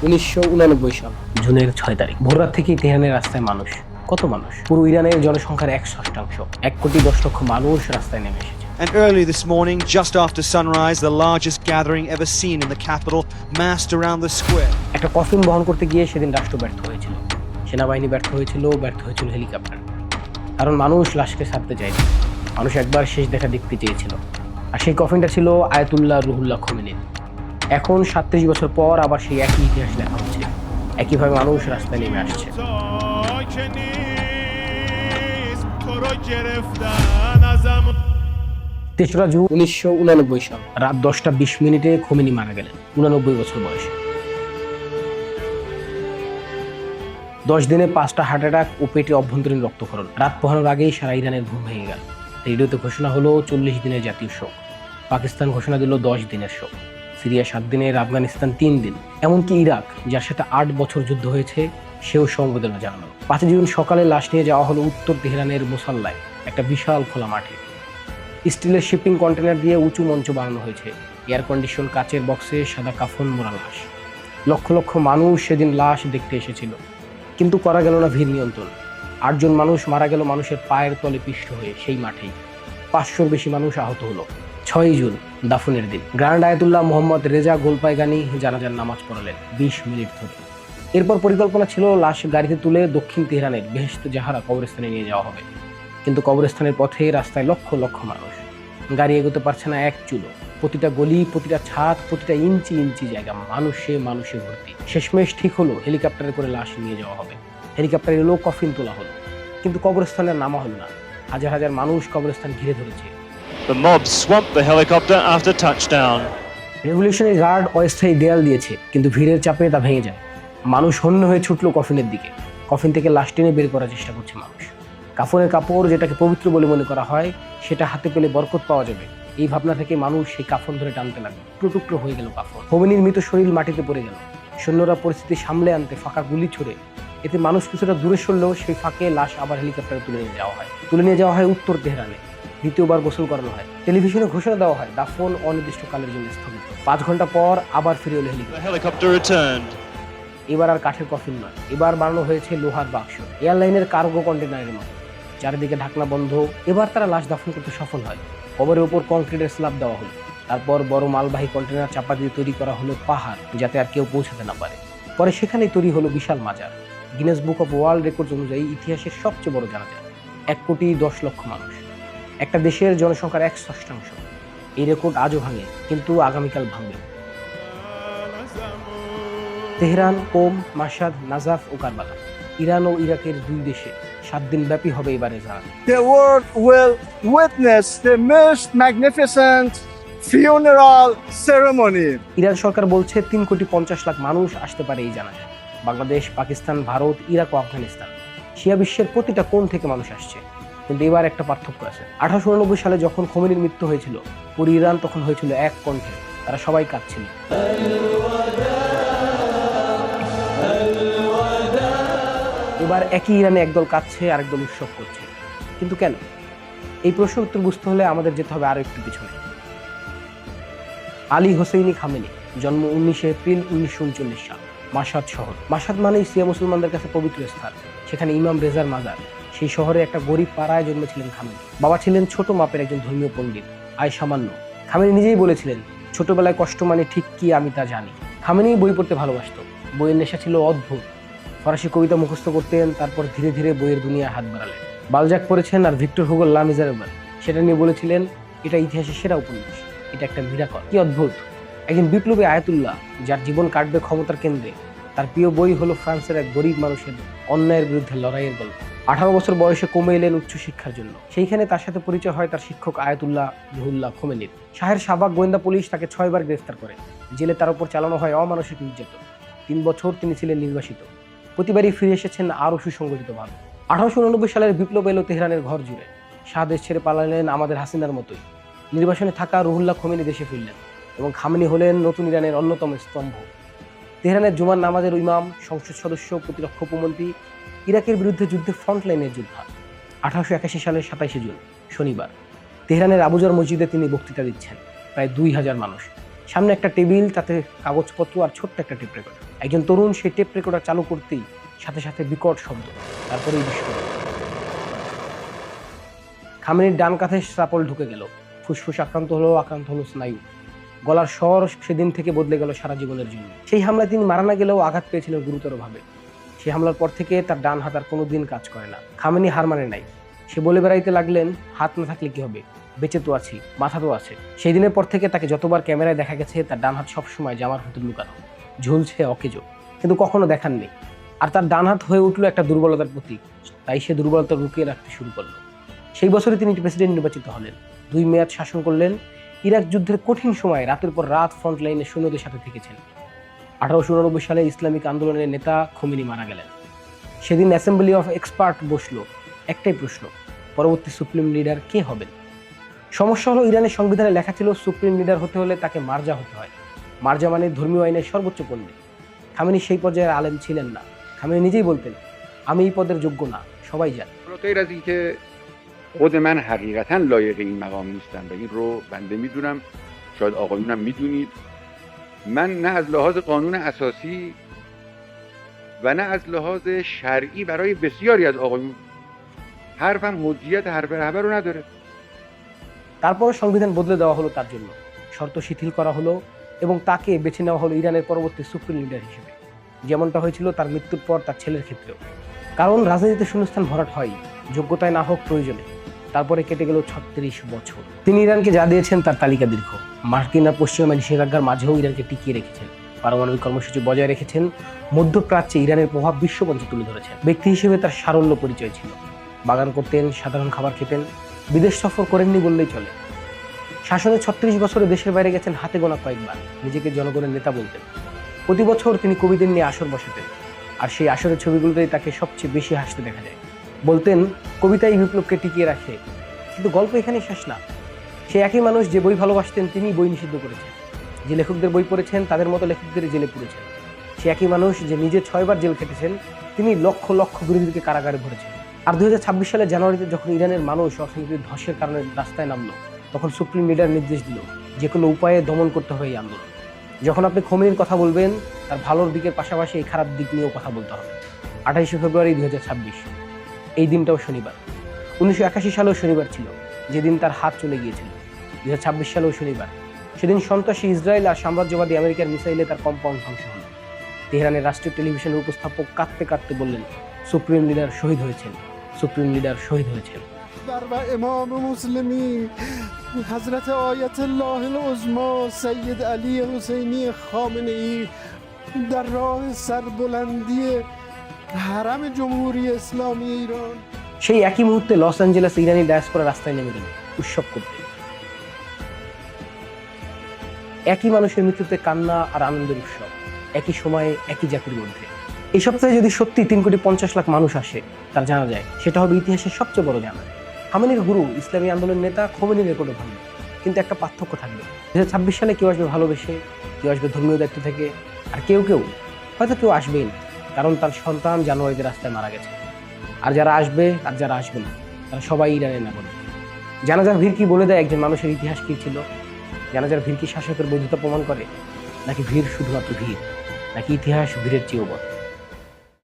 1989 সাল জুনের 6 তারিখ ভোররাত থেকেই তেহরানের রাস্তায় মানুষ। কত মানুষ? পুরো ইরানের জনসংখ্যার 1/6, 1,10,00,000 মানুষ রাস্তায় নেমে এসেছে। And early this morning, just after sunrise, the largest gathering ever seen in the capital massed around the square. একটা কফিন বহন করতে গিয়ে সেদিন রাষ্ট্র ব্যর্থ হয়েছিল, সেনাবাহিনী ব্যর্থ হয়েছিল হেলিকপ্টার। কারণ মানুষ লাশকে ছাড়তে চায়নি, মানুষ একবার শেষ দেখা দেখতে চেয়েছিল। আর সেই কফিনটা ছিল আয়াতুল্লাহ রুহুল্লাহ খোমেনির। এখন 37 বছর পর আবার সেই একই ইতিহাস লেখা হচ্ছে, একইভাবে মানুষ রাস্তায় নেমে আসছে। 3রা জুন 1989 সাল রাত 10:20 খোমেনি মারা গেলেন 89 বছর বয়সে। 10 দিনে 5টা হার্ট অ্যাটাক ও পেটে অভ্যন্তরীণ রক্তক্ষরণ। রাত পোহানোর আগেই সারা ইরানের ঘুম ভেঙে গেল। রেডিওতে ঘোষণা হলো 40 দিনের জাতীয় শোক। পাকিস্তান ঘোষণা দিল 10 দিনের শোক। সিরিয়া 7 দিনের, আফগানিস্তান 3 দিন। এমনকি ইরাক, যার সাথে 8 বছর যুদ্ধ হয়েছে, সেও সমবেদনা জানালো। 5 জুন সকালে লাশ নিয়ে যাওয়া হলো উত্তর তেহরানের মুসাল্লায়, একটা বিশাল খোলা মাঠে। স্টিলের শিপিং কন্টেনার দিয়ে উঁচু মঞ্চ বানানো হয়েছে, এয়ার কন্ডিশন কাচের বক্সে সাদা কাফন মোড়া লাশ। লক্ষ লক্ষ মানুষ সেদিন লাশ দেখতে এসেছিল, কিন্তু করা গেল না ভিড় নিয়ন্ত্রণ। 8 জন মানুষ মারা গেল মানুষের পায়ের তলে পিষ্ট হয়ে সেই মাঠেই। 500-র বেশি মানুষ আহত হলো। 6 জুন দাফনের দিন। গ্র্যান্ড আয়াতুল্লাহ মোহাম্মদ রেজা গোলপায়গানি জানাজার নামাজ পড়ালেন 20 মিনিট ধরে। এরপর পরিকল্পনা ছিল লাশ গাড়িতে তুলে দক্ষিণ তেহরানের বেহেশতে জাহারা কবরস্থানে নিয়ে যাওয়া হবে, কিন্তু কবরস্থানের পথে রাস্তায় লক্ষ লক্ষ মানুষ। গাড়ি এগোতে পারছে না এক চুলো। প্রতিটা গলি, প্রতিটা ছাদ, প্রতিটা ইঞ্চি ইঞ্চি জায়গা মানুষে ভর্তি। শেষমেশ ঠিক হলো হেলিকপ্টারে করে লাশ নিয়ে যাওয়া হবে। হেলিকপ্টারে এলো, কফিন তোলা হলো, কিন্তু কবরস্থানের নামা হলো না। হাজার হাজার মানুষ কবরস্থান ঘিরে ধরেছে। The mob swamped the helicopter after touchdown. Revolutionary guard অস্থায়ী দেয়াল দিয়েছে, কিন্তু ভিড়ের চাপে তা ভেঙে যায়। মানুষ হন্য হয়ে ছুটলো কফিনের দিকে। কফিন থেকে লাশ টেনে বের করার চেষ্টা করছে মানুষ। কাফনের কাপড়, যেটাকে পবিত্র বলে মনে করা হয়, সেটা হাতে পেলে বরকত পাওয়া যাবে, এই ভাবনা থেকে মানুষ সেই কাফন ধরে টানতে লাগলো। টুকরো হয়ে গেল কাফন। খোমেনির মৃত শরীর মাটিতে পড়ে গেল। সৈন্যরা পরিস্থিতি সামলে আনতে ফাঁকা গুলি ছুড়ে, এতে মানুষ কিছুটা দূরে সরলেও সেই ফাঁকে লাশ আবার হেলিকপ্টারে তুলে নিয়ে যাওয়া হয় উত্তর তেহরানে। দ্বিতীয়বার গোসল করানো হয়। টেলিভিশনে ঘোষণা দেওয়া হয় দাফন অনির্দিষ্টকালের জন্য স্থগিত। 5 ঘন্টা পর আবার ফিরে এলো The helicopter returned. এবার আর কাঠের কফিন নয়, এবার বানানো হয়েছে লোহার বাক্স, এয়ারলাইনের কার্গো কন্টেনারের মতো। চারিদিকে ঢাকনা বন্ধ। এবার তারা লাশ দাফন করতে সফল হয়। কবরের উপর কংক্রিটের স্ল্যাব দেওয়া হলো। তারপর বড় মালবাহী কন্টেনার চাপা দিয়ে তৈরি করা হলো পাহাড়, যাতে আর কেউ পৌঁছাতে না পারে। পরে সেখানেই তৈরি হলো বিশাল মাজার। Guinness book of world record অনুযায়ী ইতিহাসের সবচেয়ে বড় জানাজা। 1,10,00,000 মানুষ, একটা দেশের জনসংখ্যার 1/6। এই রেকর্ড আজও ভাঙে, কিন্তু আগামীকাল ভাঙবে। তেহরান, কোম, মাশহাদ, নাজাফ ও কারবালা, ইরান ও ইরাকের 2 দেশে 7 দিন ব্যাপী হবে এবারে জানাজা। The world will witness the most magnificent funeral ceremony. Iran সরকার বলছে 3,50,00,000 মানুষ আসতে পারে এই জানাজায়। বাংলাদেশ, পাকিস্তান, ভারত, ইরাক ও আফগানিস্তান, শিয়া বিশ্বের প্রতিটা কোণ থেকে মানুষ আসছে। কিন্তু এবার একটা পার্থক্য আছে। 1889 সালে যখন খোমেনির মৃত্যু হয়েছিল, পুরো ইরান তখন হয়েছিল এক কণ্ঠে। তারা সবাই কাঁদছিল। এবার একই ইরানে একদল কাঁদছে, আরেকদল উৎসব করছে। কিন্তু কেন? এই প্রশ্নের উত্তর বুঝতে হলে আমাদের যেতে হবে আরো একটু পিছনে। আলী হোসেইনি খামেনি, জন্ম 19 এপ্রিল 1939 সাল, মাশহাদ শহর। মাশহাদ মানেই শিয়া মুসলমানদের কাছে পবিত্র স্থান। সেখানে ইমাম রেজার মাজার। সেই শহরে একটা গরিব পাড়ায় জন্মেছিলেন খামেনি। বাবা ছিলেন ছোট মাপের একজন ধর্মীয় পণ্ডিত, আয় সামান্য। খামেনি নিজেই বলেছিলেন, ছোটবেলায় কষ্ট মানে ঠিক কি আমি তা জানি। খামেনি বই পড়তে ভালোবাসত। বইয়ের নেশা ছিল অদ্ভুত। ফরাসি কবিতা মুখস্থ করতেন, তারপর ধীরে ধীরে বইয়ের দুনিয়ায় হাত বাড়ালেন। বালজাক পড়েছেন আর ভিক্টর হুগোর লা মিজারেবল, সেটা নিয়ে বলেছিলেন, এটা ইতিহাসের সেরা উপন্যাস, এটা একটা মিরাকল। কি অদ্ভুত! একজন বিপ্লবী আয়াতুল্লাহ, যার জীবন কাটবে ক্ষমতার কেন্দ্রে, তার প্রিয় বই হলো ফ্রান্সের এক গরিব মানুষের অন্যায়ের বিরুদ্ধে লড়াইয়ের গল্প। 18 বছর বয়সে কমে এলেন উচ্চশিক্ষার জন্য। সেইখানে তার সাথে পরিচয় হয় তার শিক্ষক আয়াতুল্লাহ রুহুল্লাহ খোমেনির। শাহের শাহবাগ গোয়েন্দা পুলিশ তাকে 6 বার গ্রেফতার করে। জেলে তার উপর চালানো হয় অমানসিক নির্যাতন। 3 বছর তিনি ছিলেন নির্বাসিত। প্রতিবারই ফিরে এসেছেন আরও সুসংগঠিতভাবে। 1889 সালের বিপ্লব এলো তেহরানের ঘর জুড়ে। শাহ দেশ ছেড়ে পালালেন আমাদের হাসিনার মতোই। নির্বাসনে থাকা রুহুল্লাহ খোমেনি দেশে ফিরলেন এবং খামেনি হলেন নতুন ইরানের অন্যতম স্তম্ভ। তেহরানের জুমার নামাজের ইমাম, সংসদ সদস্য, প্রতিরক্ষা উপমন্ত্রী, ইরাকের বিরুদ্ধে যুদ্ধে ফ্রন্টলাইনের যোদ্ধা। 1881 সালের 27 জুন শনিবার তেহরানের আবুজার মসজিদে তিনি বক্তৃতা দিচ্ছেন। প্রায় 2000 মানুষ, সামনে একটা টেবিল, তাতে কাগজপত্র আর ছোট্ট একটা টেপ রেকর্ডার। একজন তরুণ সেই টেপ রেকর্ডার চালু করতেই সাথে সাথে বিকট শব্দ, তারপরেই বিস্ফোরণ। খামেনির ডান কাঁধে শ্রাপল ঢুকে গেল, ফুসফুস আক্রান্ত হলো স্নায়ু। গলার স্বর সেদিন থেকে বদলে গেল সারা জীবনের জন্য। সেই হামলায় তিনি মারা না গেলেও আঘাত পেয়েছিলেন গুরুতরভাবে। সেই হামলার পর থেকে তার ডান হাত আর কোনোদিন কাজ করে না। খামেনি হার মানে নাই। সে বলে বেড়াইতে লাগলেন, হাত না থাকলে কি হবে, বেঁচে তো আছি, মাথা তো আছে। সেই দিনের পর থেকে তাকে যতবার ক্যামেরায় দেখা গেছে তার ডান হাত সবসময় জামার ভিতর লুকানো, ঝুলছে অকেজো, কিন্তু কখনো দেখাননি। আর তার ডান হাত হয়ে উঠলো একটা দুর্বলতার প্রতীক। তাই সে দুর্বলতা লুকিয়ে রাখতে শুরু করলো। সেই বছরই তিনি প্রেসিডেন্ট নির্বাচিত হলেন। 2 মেয়াদ শাসন করলেন। ইরাক যুদ্ধের কঠিন সময় রাতের পর রাত ফ্রন্ট লাইনে সৈন্যদের সাথে থেকেছেন। 1889 সালে ইসলামিক আন্দোলনের নেতা খোমেনি মারা গেলেন। সেদিন অ্যাসেম্বলি অফ এক্সপার্ট বসলো। একটাই প্রশ্ন, পরবর্তী সুপ্রিম লিডার কে হবেন? সমস্যা হলো, ইরানের সংবিধানে লেখা ছিল সুপ্রিম লিডার হতে হলে তাকে মার্জা হতে হয়। মার্জা মানে ধর্মীয় আইনের সর্বোচ্চ পণ্ডিত। খামেনি সেই পর্যায়ের আলেম ছিলেন না। খামেনি নিজেই বলতেন, আমি এই পদের যোগ্য না, সবাই জানে। غیر از اینکه خود من حقیقتا لایق این مقام نیستم و این رو بنده میدونم، شاید آقایونم میدونید، من نه از لحاظ قانون اساسی و نه از لحاظ شرعی برای بسیاری از آقایون حرفم حجیت حرف رهبر رو نداره. তারপর সংবিধান বদলে দেওয়া হলো তার জন্য, শর্ত শিথিল করা হলো এবং তাকে বেছে নেওয়া হলো ইরানের পরবর্তী সুপ্রিম লিডার হিসেবে, যেমনটা হয়েছিল তার মৃত্যুর পর তার ছেলের ক্ষেত্রেও। কারণ রাজনীতিতে শূন্যস্থান ভরাট হয়, যোগ্যতায় না হোক প্রয়োজনে। তারপরে কেটে গেল 36 বছর। তিনি ইরানকে যা দিয়েছেন তার তালিকা দীর্ঘ। মার্কিন আর পশ্চিমা নিষেধাজ্ঞার মাঝেও ইরানকে টিকিয়ে রেখেছেন, পারমাণবিক কর্মসূচি বজায় রেখেছেন, মধ্যপ্রাচ্যে ইরানের প্রভাব বিশ্বমঞ্চে তুলে ধরেছেন। ব্যক্তি হিসেবে তার সারল্য পরিচয় ছিল। বাগান করতেন, সাধারণ খাবার খেতেন, বিদেশ সফর করেননি বললেই চলে। শাসনের 36 বছরে দেশের বাইরে গেছেন হাতে গোনা কয়েকবার। নিজেকে জনগণের নেতা বলতেন। প্রতি বছর তিনি কবিদের নিয়ে আসর বসাতেন, আর সেই আসরের ছবিগুলোতেই তাকে সবচেয়ে বেশি হাসতে দেখা যায়। বলতেন, কবিতাই বিপ্লবকে টিকিয়ে রাখে, কিন্তু গল্প এখানে শেষ না। সে একই মানুষ যে বই ভালোবাসতেন তিনি বই নিষিদ্ধ করেছেন, যে লেখকদের বই পড়েছেন তাদের মতো লেখকদের জেলে পুরেছেন। সে একই মানুষ যে নিজে 6 বার জেল খেটেছেন, তিনি লক্ষ লক্ষ বিরোধীকে কারাগারে ভরেছেন। আর 2026 সালের জানুয়ারিতে যখন ইরানের মানুষ অর্থনৈতিক ধসের কারণে রাস্তায় নামলো, তখন সুপ্রিম লিডার নির্দেশ দিল যে কোনো উপায়ে দমন করতে হবে এই আন্দোলন। যখন আপনি খোমেনির কথা বলবেন, তার ভালোর দিকের পাশাপাশি এই খারাপ দিক নিয়েও কথা বলতে হবে। 28 ফেব্রুয়ারি 2026, এই দিনটাও শনিবার। 1981 সালেও শনিবার ছিল, যেদিন তার হাত চলে গিয়েছিল। 2026 সালেও শনিবার। সেদিন সন্ত্রাসী ইসরায়েল আর সাম্রাজ্যবাদী আমেরিকার মিসাইলে তার কম্পাউন্ড ধ্বংস হল। তেহরানের রাষ্ট্রীয় টেলিভিশনের উপস্থাপক কাঁদতে কাঁদতে বললেন, সুপ্রিম লিডার শহীদ হয়েছেন, সুপ্রিম লিডার শহীদ হয়েছেন। و امام مسلمین حضرت آیت الله العظما سید علی حسینی خامنه ای در راه سربلندی حرم جمهوری اسلامی ایران। সেই একই মুহূর্তে লস অ্যাঞ্জেলেস ইরানি ডায়াসপোরা রাস্তায় নেমে গেল উৎসব করতে। একই মানুষের মৃত্যুতে কান্না আর আনন্দের উৎসব, একই সময়ে একই জাতির মধ্যে। এই সপ্তাহে যদি সত্যি 3,50,00,000 মানুষ আসে তার জানা যায়, সেটা হবে ইতিহাসের সবচেয়ে বড় জানা। খামেনির গুরু ইসলামী আন্দোলনের নেতা খোমেনির রেকর্ডও ভাঙবে, কিন্তু একটা পার্থক্য থাকবে। 2026 সালে কেউ আসবে ভালোবেসে, কেউ আসবে ধর্মীয় দায়িত্ব থেকে, আর কেউ হয়তো কেউ আসবেই না, কারণ তার সন্তান জানুয়ারিতে রাস্তায় মারা গেছে। আর যারা আসবে আর যারা আসবে না, তারা সবাই ইরানের নাগরিক। জানাজার ভিড় কি বলে দেয় একজন মানুষের ইতিহাস কি ছিল? জানাজার ভিড় কি শাসকের বৈধতা প্রমাণ করে, নাকি ভিড় শুধুমাত্র ভিড়, নাকি ইতিহাস ভিড়ের চেয়েও বড়?